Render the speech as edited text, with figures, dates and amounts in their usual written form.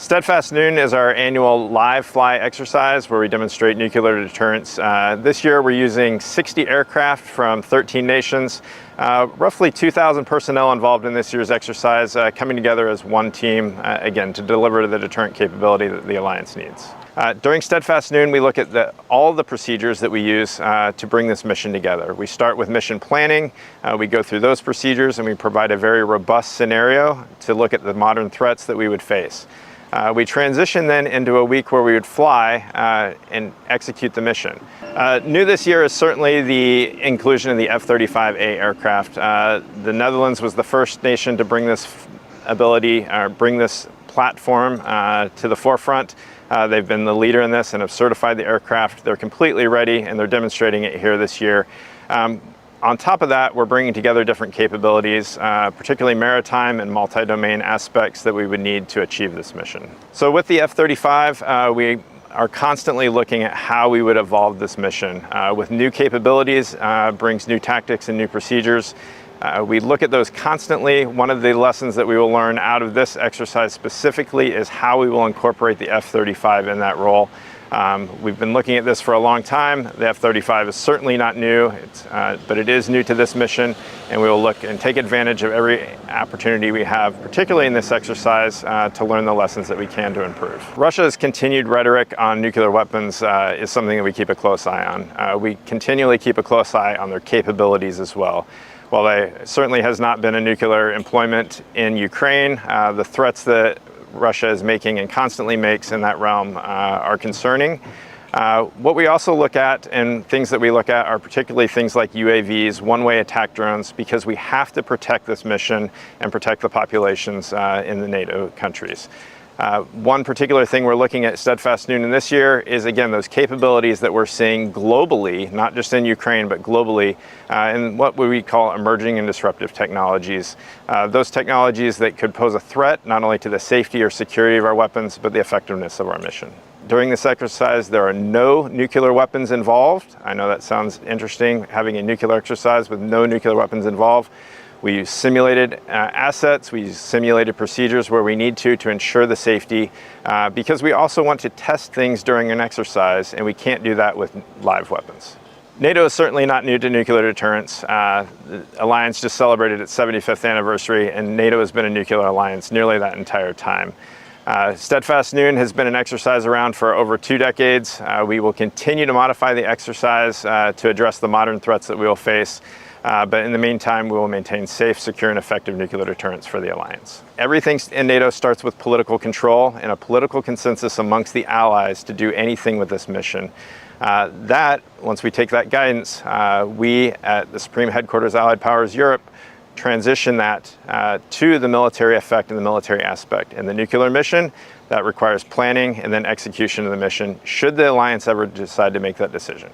Steadfast Noon is our annual live fly exercise where we demonstrate nuclear deterrence. This year we're using 60 aircraft from 13 nations, roughly 2,000 personnel involved in this year's exercise, coming together as one team, again, to deliver the deterrent capability that the Alliance needs. During Steadfast Noon, we look at all the procedures that we use to bring this mission together. We start with mission planning, we go through those procedures, and we provide a very robust scenario to look at the modern threats that we would face. We transition then into a week where we would fly and execute the mission. New this year is certainly the inclusion of the F-35A aircraft. The Netherlands was the first nation to bring this ability, bring this platform to the forefront. They've been the leader in this and have certified the aircraft. They're completely ready and they're demonstrating it here this year. On top of that, we're bringing together different capabilities, particularly maritime and multi-domain aspects that we would need to achieve this mission. So with the F-35, we are constantly looking at how we would evolve this mission. With new capabilities brings new tactics and new procedures. We look at those constantly. One of the lessons that we will learn out of this exercise specifically is how we will incorporate the F-35 in that role. We've been looking at this for a long time. The F-35 is certainly not new, but it is new to this mission, and we will look and take advantage of every opportunity we have, particularly in this exercise, to learn the lessons that we can to improve. Russia's continued rhetoric on nuclear weapons is something that we keep a close eye on. We continually keep a close eye on their capabilities as well. While there certainly has not been a nuclear employment in Ukraine, the threats that Russia is making and constantly makes in that realm are concerning. What we also look at, and things that we look at, are particularly things like UAVs, one-way attack drones, because we have to protect this mission and protect the populations in the NATO countries. One particular thing we're looking at Steadfast Noon this year is, again, those capabilities that we're seeing globally, not just in Ukraine, but globally, in what we call emerging and disruptive technologies. Those technologies that could pose a threat not only to the safety or security of our weapons, but the effectiveness of our mission. During this exercise, there are no nuclear weapons involved. I know that sounds interesting, having a nuclear exercise with no nuclear weapons involved. We use simulated assets, we use simulated procedures where we need to ensure the safety, because we also want to test things during an exercise, and we can't do that with live weapons. NATO is certainly not new to nuclear deterrence. The alliance just celebrated its 75th anniversary, and NATO has been a nuclear alliance nearly that entire time. Steadfast Noon has been an exercise around for over 2 decades. We will continue to modify the exercise to address the modern threats that we will face. But in the meantime, we will maintain safe, secure, and effective nuclear deterrence for the alliance. Everything in NATO starts with political control and a political consensus amongst the allies to do anything with this mission. Once we take that guidance, we at the Supreme Headquarters Allied Powers Europe transition that to the military effect and the military aspect. In the nuclear mission, that requires planning and then execution of the mission, should the alliance ever decide to make that decision.